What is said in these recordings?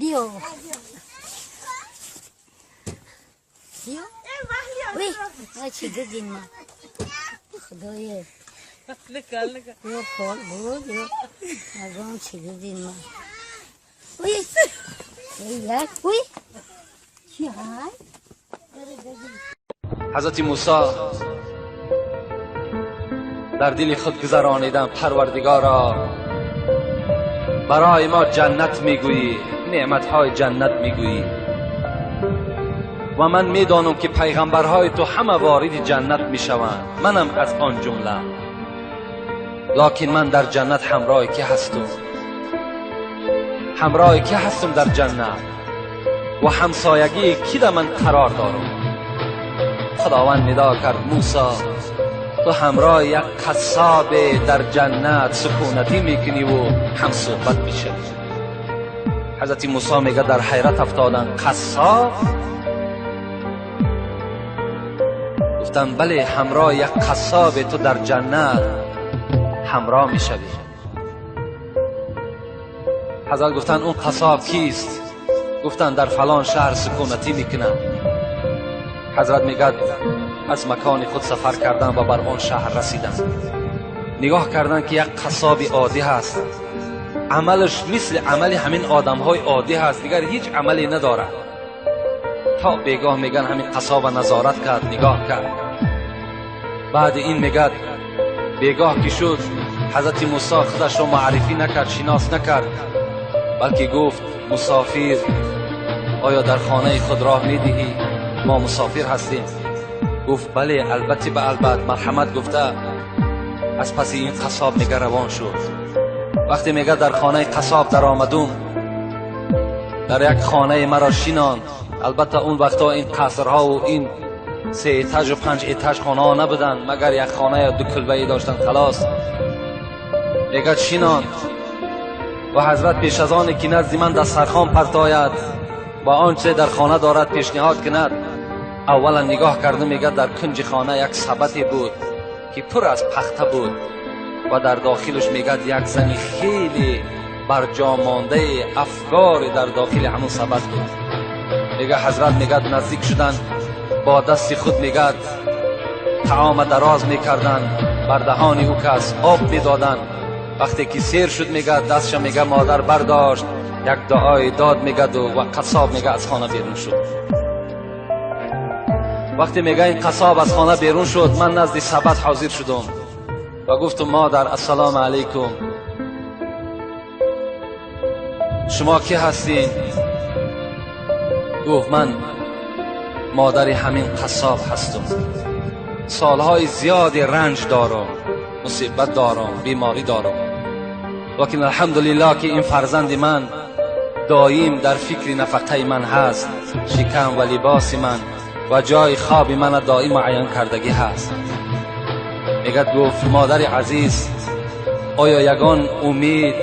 دیو وی چی دیدین ما خدایه نکل یو خال بود یو از اون چی دیدین ما وی یک وی چی های حضرت موسی در دل خود گذرانیدم پروردگارا برای ما جنت میگویی، نعمتهای جنت میگویی و من میدانم که پیغمبرهای تو همه وارد جنت میشوند، منم از آن جمله. لکن من در جنت همراه کی هستم؟ همراه کی هستم در جنت و همسایگی کی در من قرار دارم؟ خداوند ندا کرد موسی تو همراه یک قصاب در جنت سکونتی میکنی و هم صحبت میشه. حضرت موسی میگه در حیرت افتادن قصاب؟ گفتن بله همراه یک قصاب تو در جنت همراه میشوی. حضرت گفتن اون قصاب کیست؟ گفتن در فلان شهر سکونتی میکنن. حضرت میگه از مکان خود سفر کردن و بر آن شهر رسیدن. نگاه کردن که یک قصاب عادی هست، عملش مثل عمل همین آدم های عادی هست، دیگر هیچ عملی نداره. تا بگاه میگن همین قصاب نظارت کرد، نگاه کرد. بعد این میگه بگاه که شد حضرت موسی خودش رو معرفی نکرد، شناس نکرد، بلکه گفت مسافر آیا در خانه خود راه میدهی؟ ما مسافر هستیم. گفت بله البته به البته مرحمت گفته. از پس این قصاب میگه روان شد. وقتی میگه در خانه قصاب در آمدم، در یک خانه مرا شیناند. البته اون وقتا این قصرها و این 3 ایتاژ و 5 ایتاژ خانه ها نبودن، مگر یک خانه 2 کلبه‌ای داشتن خلاص. میگه شیناند و حضرت پیش از آن که نزد من دسترخوان پرتاید و آنچه در خانه دارد پیشنهاد کند، اولا نگاه کرده میگه در کنج خانه یک سبدی بود که پر از پخته بود و در داخلش میگه یک زن خیلی برجا مانده افکار در داخل همون سبد بود. میگه حضرت میگه نزدیک شدن، با دست خود میگه طعام دراز میکردن، بر دهان او کس آب میدادن. وقتی که سیر شد میگه دستش میگه مادر برداشت یک دعای داد میگه و قصاب میگه از خانه بیرون شد. وقتی میگه این قصاب از خانه بیرون شد، من نزد سبد حاضر شدم و گفتم مادر السلام علیکم، شما کی هستین؟ گفت من مادر همین قصاب هستم، سالهای زیادی رنج دارم، مصیبت دارم، بیماری دارم، لیکن الحمدلله که این فرزند من دایم در فکر نفقه من هست، شکم و لباس من و جای خواب من دائم عیان کردگی هست. میگه گفت مادر عزیز آیا یگان امید،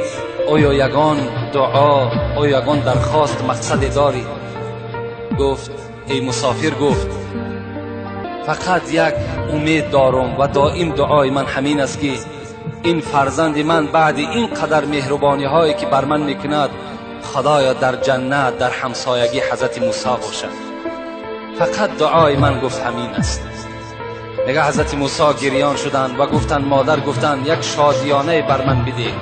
آیا یگان دعا، آیا یگان درخواست مقصد داری؟ گفت ای مسافر، گفت فقط یک امید دارم و دائم دعای من همین است که این فرزند من بعد این قدر مهربانی هایی که بر من میکند خدایا در جنت در همسایگی حضرت موسی باشد. فقط دعای من گفت همین است. میگه حضرت موسی گریان شدند و گفتن مادر، گفتن یک شادیانه بر من بده،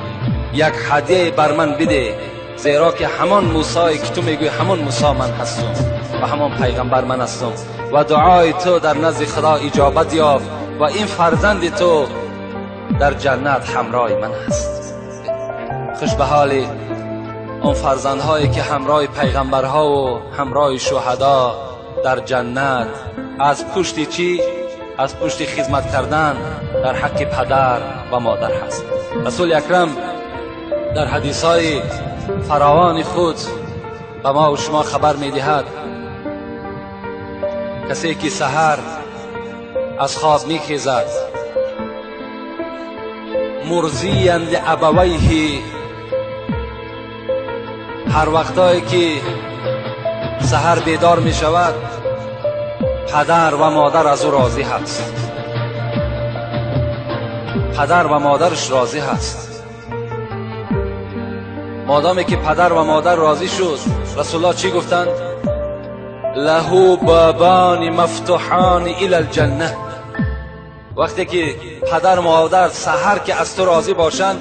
یک هدیه بر من بده، زیرا که همان موسی که تو میگوی همان موسی من هستم و همان پیغمبر من هستم و دعای تو در نزد خدا اجابت یافت و این فرزند تو در جنت همراه من هست. خوش به حال اون فرزندهایی که همراه پیغمبرها و همراه شهدا در جنت از پشت چی؟ از پشت خدمت کردن در حق پدر و مادر هست. رسول اکرم در حدیثهای فراوان خود به ما و شما خبر میدهد کسی که سحر از خواب میخیزد مرضیاً لابویه، هر وقتایی که سحر بیدار می شود پدر و مادر از او راضی هست، پدر و مادرش راضی هست. مادامی که پدر و مادر راضی شد، رسول الله چی گفتند؟ له بابان مفتوحان الی الجنه. وقتی که پدر و مادر سحر که از تو راضی باشند،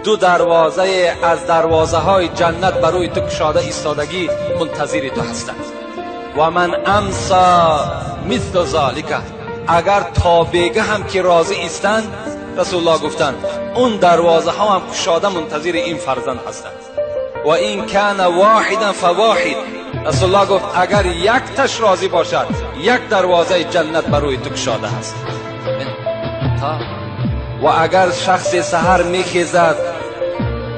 دو دروازه از دروازه های جنت برای تو کشاده ایستادگی منتظر تو هستند. و من امسا مثل ذالک، اگر تا بیگه هم که راضی ایستند، رسول الله گفتند اون دروازه ها هم کشاده منتظر این فرزند هستند. و این کان واحدا فواحد، رسول الله گفت اگر یک تش راضی باشد، یک دروازه جنت برای تو کشاده هست. و اگر شخص سحر میخیزد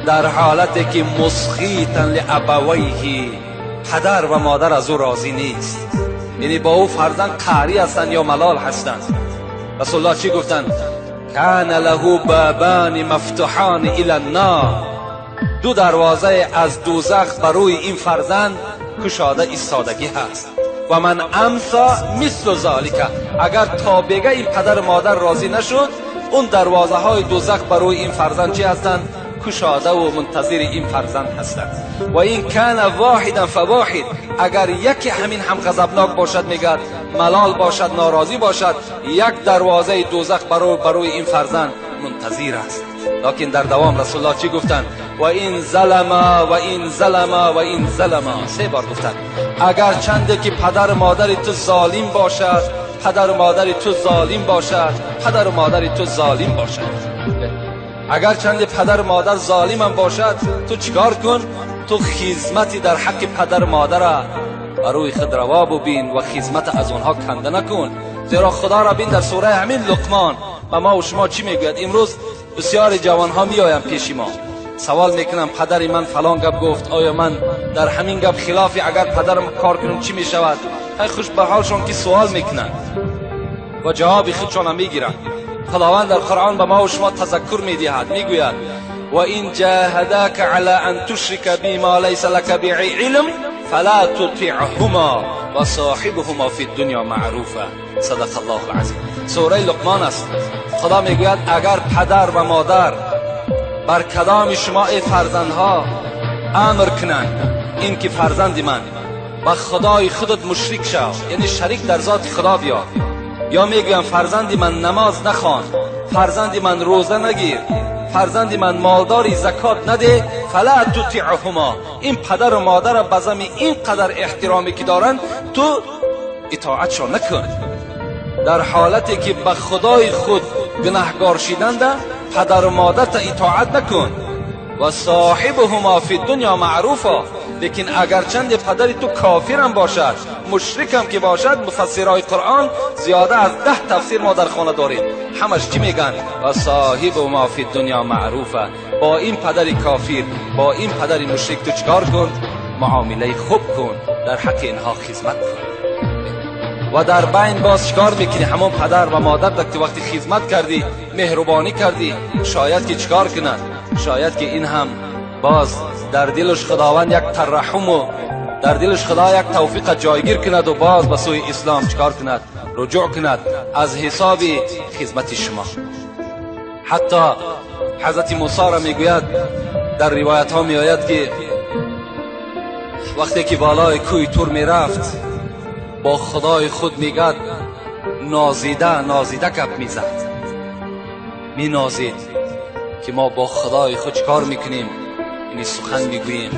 در حالتی که مسخیتا لابویه، پدر و مادر از او راضی نیست، یعنی با او فرزند قهری هستند یا ملال هستند، رسول الله چی گفتند؟ کان له بابان مفتوحان الی النار، دو دروازه از دوزخ برای این فرزند کشاده ایستادگی هست. و من امسا مثل ذالک، اگر تا بگه این پدر مادر راضی نشد، اون دروازه های دوزخ برای این فرزند چی هستند؟ کشاده و منتظر این فرزند هستند. و این کان واحدا فواحد، اگر یکی همین هم غضبناک باشد، میگد ملال باشد، ناراضی باشد، یک دروازه دوزخ برای این فرزند منتظر است. لکن در دوام رسول الله چی گفتند؟ و این ظلما و این ظلما و این ظلما، 3 بار گفتند اگر چنده که پدر و مادر تو ظالم باشد، پدر و مادر تو ظالم باشد، پدر و مادر تو ظالم باشد. اگر چند پدر و مادر ظالم هم باشد، تو چیکار کن؟ تو خدمتی در حق پدر و مادر برای خود روا ببین و خدمت از اونها کنده نکن. زیرا خدا را بین در سوره همین لقمان و ما و شما چی میگوید؟ امروز بسیار جوان ها میآیند پیش ما، سوال میکنم پدر من فلان گپ گفت، آیا من در همین گپ خلافی اگر پدرم کار کنم چی میشود؟ ای خوش به حالشون که سوال میکنن و جواب خودشون هم میگیرن. خداوند در قرآن به ما و شما تذکر میدهد، میگوید و این جاهداک علی ان تشرک بی ما لیس لک به علم فلا تطیعهما و صاحبهما فی الدنیا معروفا. صدق الله العظیم. سوره لقمان است. خدا میگوید اگر پدر و مادر بر کدام شما ای فرزندها امر کنند این که فرزند من با خدای خودت مشرک شو، یعنی شریک در ذات خدا بیا، یا میگویم فرزندی من نماز نخوان، فرزندی من روزه نگیر، فرزندی من مالداری زکات نده، فلا تطیعهما، این پدر و مادر بزمی این قدر احترامی که دارن تو اطاعتشون نکن. در حالتی که به خدای خود گناهکار شدند، پدر و مادر تا اطاعت نکن. و صاحبهما فی الدنیا معروفا، لیکن اگرچند پدر تو کافر هم باشد، مشرک هم که باشد، مفسرای قرآن زیاده از 10 تفسیر ما در خانه داریم، همش چی میگن؟ و صاحبهما فی الدنیا معروفا، با این پدر کافر، با این پدر مشرک تو چکار کن؟ معامله خوب کن، در حق اینها خدمت کن. و در بین باز چکار میکنی؟ همون پدر و مادر که وقتی خدمت کردی، مهربانی کردی، شاید که چکار کنند؟ شاید که این هم باز در دلش خداوند یک ترحم و در دلش خدا یک توفیق جایگیر کند و باز به سوی اسلام چکار کند؟ رجوع کند از حساب خدمت شما. حتی حضرت موسی را میگوید، در روایت ها میآید که وقتی که بالای کوه تور میرفت، با خدای خود میگد نازیده گپ میزد، می نازید که ما با خدای خود کار میکنیم، این سخن میگوییم.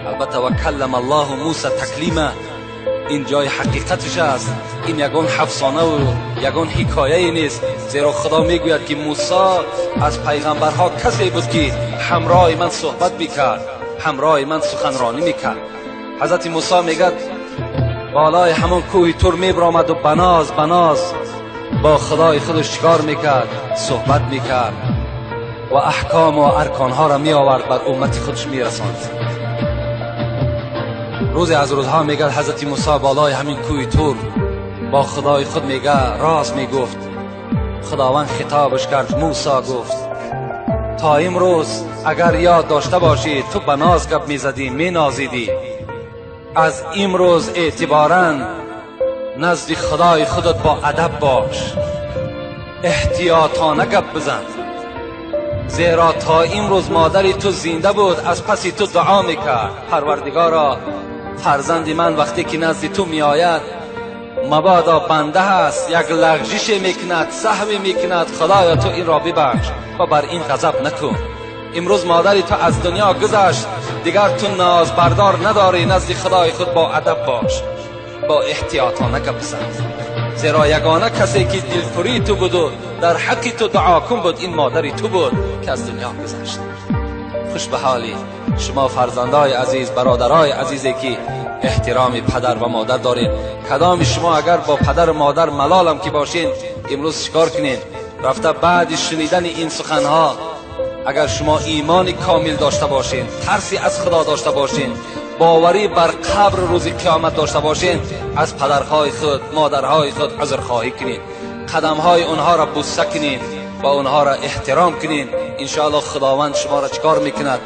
البته و کلم الله موسی تکلیما، این جای حقیقتش است، این یگان افسانه و یگان حکایه نیست، زیرا خدا میگوید که موسی از پیغمبرها کسی بود که همراه من صحبت میکرد، همراه من سخنرانی میکرد. حضرت موسی میگد بالای همون کوه تور میبرامد و بناز با خدای خودش چیکار میکرد؟ صحبت میکرد و احکام و ارکانها را می آورد بر امت خودش میرساند. روزی از روزها میگه حضرت موسی بالای همین کوه تور با خدای خود میگه راز میگفت. خداوند خطابش کرد، موسی گفت تا امروز اگر یاد داشته باشی تو به ناز گپ میزدی، مینازیدی، از امروز اعتباراً نزد خدای خودت با ادب باش، احتیاطانه گپ بزن. زیرا تا امروز مادری تو زنده بود، از پس تو دعا میکرد پروردگارا فرزند من وقتی که نزد تو میآید مبادا بنده هست، یک لغزش میکند، سهو میکند، خدایا تو این را ببخش و بر این غضب نکن. امروز مادری تو از دنیا گذشت، دیگر تو ناز بردار نداری، نزد خدای خود با ادب باش، با احتیاطانه گپ بزن، زیرا یگانه کسی که دلفری تو بود و در حق تو دعا کن بود این مادری تو بود که از دنیا گذشت. خوش به حالی شما فرزندای عزیز، برادرای عزیزی که احترام پدر و مادر دارین. کدام شما اگر با پدر و مادر ملالم که باشین امروز چیکار کنین؟ رفته بعد شنیدن این سخنها اگر شما ایمان کامل داشته باشین، ترسی از خدا داشته باشین، باوری بر قبر روز قیامت داشته باشین، از پدرهای خود مادرهای خود عذرخواهی کنین، قدمهای اونها را بوسه کنین و اونها را احترام کنین. انشاءالله خداوند شما را چکار میکند؟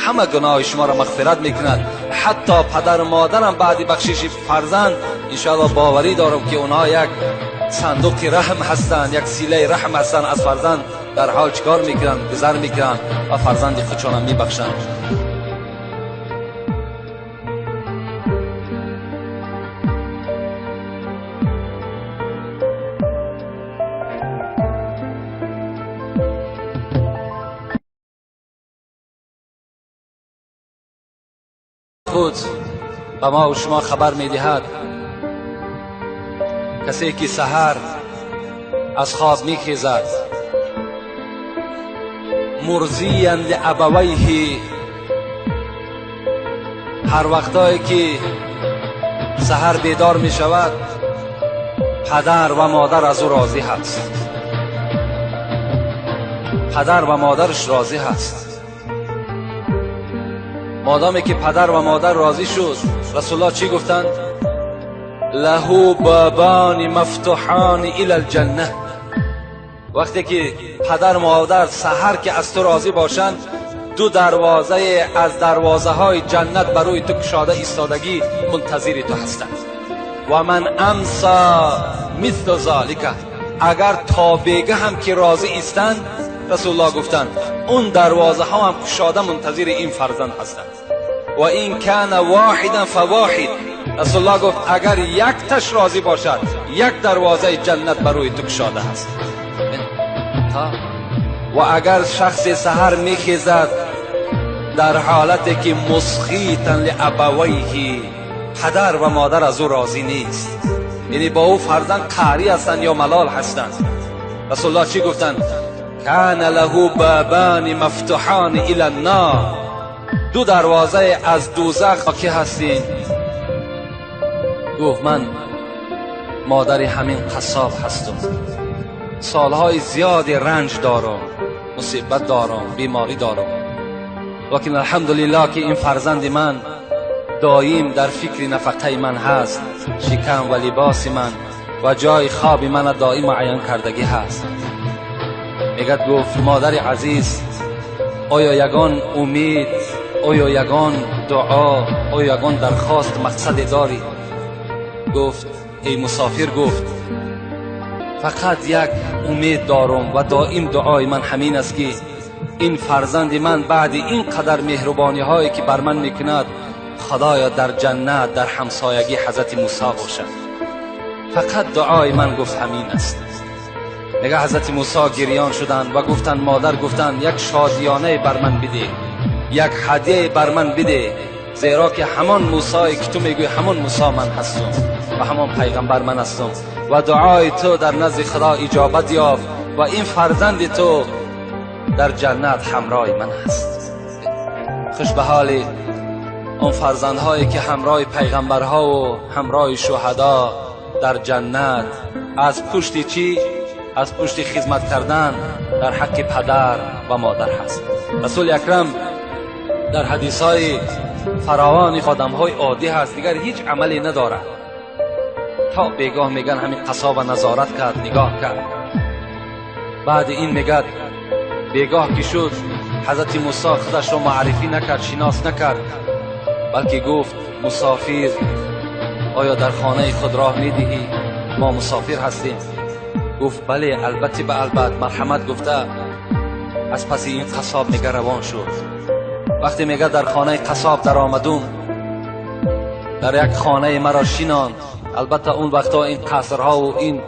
همه گناه شما را مغفرت میکند. حتی پدر و مادرم بعد بخشش فرزند انشاءالله باوری دارم که اونها یک صندوق رحم هستند، یک سیله رحم هستند، از فرزند در حال چکار میکنند؟ گذر میکنند و فرزند خودشان میبخشند. خود به ما و شما خبر میدهد کسی که سحر از خواب میخیزد مرضیا لابویه، هر وقتایی که سحر بیدار میشود پدر و مادر از او راضی هست، پدر و مادرش راضی هست. مادامی که پدر و مادر راضی شد، رسول الله چی گفتند؟ له بابان مفتوحان الی الجنه. وقتی که پدر و مادر سحر که از تو راضی باشند، دو دروازه از دروازه های جنت برای تو گشاده ایستادگی منتظر تو هستند. و من امسا مثل ذالک، اگر تا بیگه هم که راضی ایستند، رسول الله گفتند اون دروازه ها هم گشاده منتظر این فرزند هستند. و این کان واحدا فواحد، رسول الله گفت اگر یک تش راضی باشد یک دروازه جنت برای تو گشاده هست. و اگر شخص سحر میخیزد در حالتی که مسخیتا لابویه، پدر و مادر از او راضی نیست، یعنی با او فرزند قهری هستند یا ملال هستند، رسول الله چی گفتند؟ کان له بابان مفتوحان الی النار، دو دروازه از دوزخ که هستین. گفت من مادر همین قصاب هستم، سالهای زیادی رنج دارم، مصیبت دارم، بیماری دارم، لیکن الحمدلله که این فرزند من دایم در فکر نفقه من هست، شکم و لباس من و جای خواب من دایم معین کردگی هست. میگه گفت مادر عزیز، آیا یگان امید، آیا یگان دعا، آیا یگان درخواست مقصد داری؟ گفت ای مسافر، گفت فقط یک امید دارم و دائم دعای من همین است که این فرزند من بعد این قدر مهربانی هایی که بر من میکند، خدایا در جنت در همسایگی حضرت موسی باشد. فقط دعای من گفت همین است. میگه حضرت موسی گریان شدند و گفتند مادر، گفتند یک شادیانه بر من بده، یک هدیه بر من بده، زیرا که همان موسی که تو میگوی همان موسی من هستم و همان پیغمبر من هستم و دعای تو در نزد خدا اجابت یافت و این فرزند تو در جنت همراه من هست. خوش به حال اون فرزندهایی که همراه پیغمبرها و همراه شهدا در جنت از پشت چی؟ از پشت خدمت کردن در حق پدر و مادر هست. رسول اکرم در حدیثهای فراوان آدمهای عادی هست، دیگر هیچ عملی نداره، تا بیگاه میگن همین قصاب نظارت کرد، نگاه کرد. بعد این میگد بیگاه که شد حضرت موسی خودش را معرفی نکرد، شناس نکرد، بلکه گفت مسافر، آیا در خانه خود راه میدهی؟ ما مسافر هستیم. گفت بله، البته به البته، مرحمت گفته از پس این قصاب میگه روان شد. وقتی میگه در خانه قصاب در آمدم، در یک خانه مرا شیناند. البته اون وقتا این قصرها و این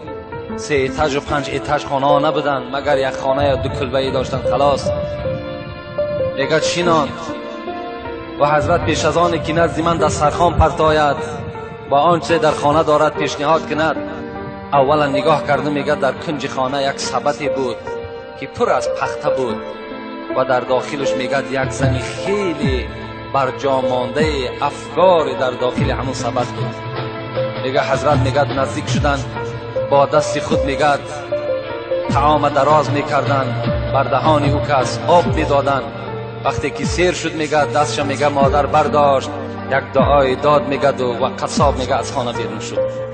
3 ایتاژ و 5 ایتاژ خانه ها نبودن، مگر یک خانه یا 2 کلبه‌ای داشتن خلاص. میگه شیناند و حضرت پیش از آن که نزد من دسترخوان پرتاید و آنچه در خانه دارد پیشنهاد کند، اولا نگاه کردم. میگه در کنج خانه یک سبدی بود که پر از پخته بود و در داخلش میگه یک زنی خیلی برجا مانده افکار در داخل همون سبد بود. میگه حضرت میگه نزدیک شدن، با دست خود میگه طعام دراز میکردن، بر دهان او کس آب میدادن. وقتی که سیر شد میگه دستش میگه مادر برداشت، یک دعای داد میگه و قصاب میگه از خانه بیرون شد.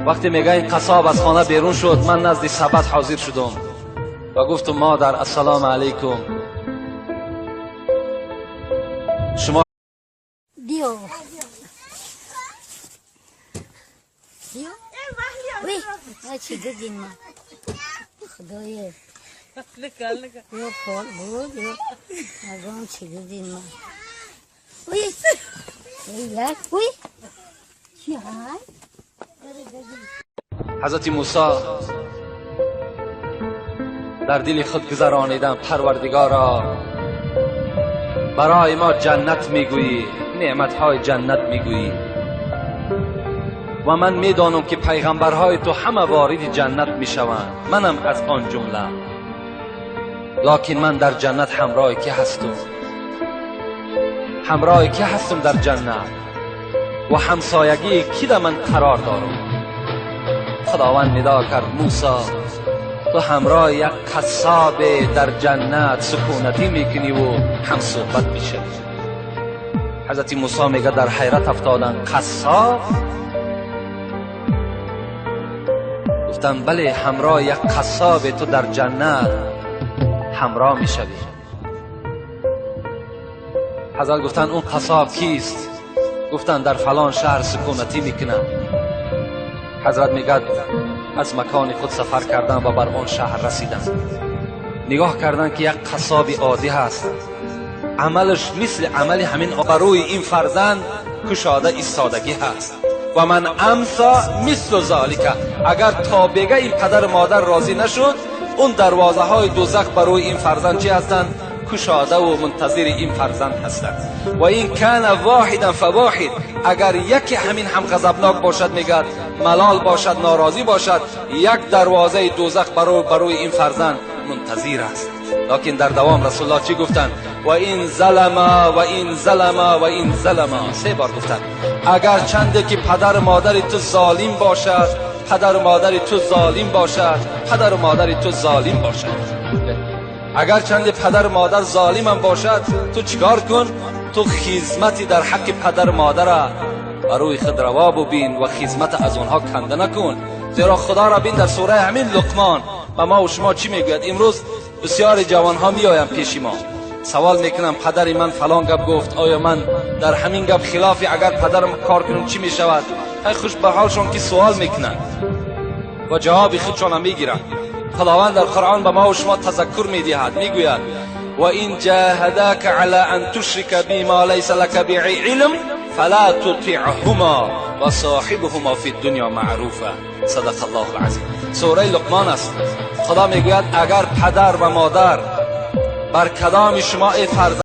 وقتی میگه این قصاب از خانه بیرون شد، من نزد سبد حاضر شدم و گفتم مادر السلام علیکم، شما دیو وی چی دیدین ما خدایه یه پال بود یه ازان چی دیدین ما وی یک وی چی های حضرت موسی در دل خود گذرانیدن، پروردگارا برای ما جنت میگویی، نعمتهای جنت میگویی و من میدانم که پیغمبرهای تو همه وارد جنت میشوند، منم از آن جمله. لکن من در جنت همراه کی هستم؟ همراه کی هستم در جنت و همسایگی کی در من قرار دارم؟ خداوند ندا کرد موسی تو همراه یک قصاب در جنت سکونتی میکنی و هم صحبت میشه. حضرت موسی میگه در حیرت افتادن، قصاب؟ گفتن بله، همراه یک قصاب تو در جنت همراه میشوی. حضرت گفتن اون قصاب کیست؟ گفتن در فلان شهر سکونتی میکنن. حضرت میگه از مکان خود سفر کردن و بر آن شهر رسیدن. نگاه کردن که یک قصاب عادی هست، عملش مثل عمل همین آبروی این فرزند کشاده ایستادگی هست. و من امسا مثل ذالک، اگر تا بگه این پدر مادر راضی نشد، اون دروازه های دوزخ برای این فرزند چی هستند؟ کشاده و منتظر این فرزند هستند. و این کان واحدا فواحد، اگر یکی همین هم غضبناک باشد، میگه ملال باشد، ناراضی باشد، یک دروازه دوزخ برای این فرزند منتظر است. لکن در دوام رسول الله چی گفتند؟ و این ظلم و این ظلم و این ظلم، 3 بار گفتند. اگر چنده که پدر مادر تو ظالم باشد، پدر مادر تو ظالم باشد، پدر مادر تو ظالم باشد. اگر چند پدر مادر ظالم هم باشد، تو چیکار کن؟ تو خدمتی در حق پدر مادر برای خود روا ببین و خدمت از اونها کنده نکن. زیرا خدا را بین در سوره همین لقمان و ما و شما چی میگوید؟ امروز بسیار جوان ها میآیند پیش ما، سوال میکنم پدر من فلان گپ گفت، آیا من در همین گپ خلافی اگر پدرم کار کنم چی میشود؟ ای خوش به حالشون که سوال میکنن و جواب خودشون هم میگیرن. خداوند در قرآن به ما و شما تذکر میدهد، میگوید و این جاهداک علی ان تشرک بی ما لیس لک به علم فلا تطیعهما و صاحبهما فی الدنیا معروفا. صدق الله العظیم. سوره لقمان است. خدا میگوید اگر پدر و مادر بر کدام شما ای فرزند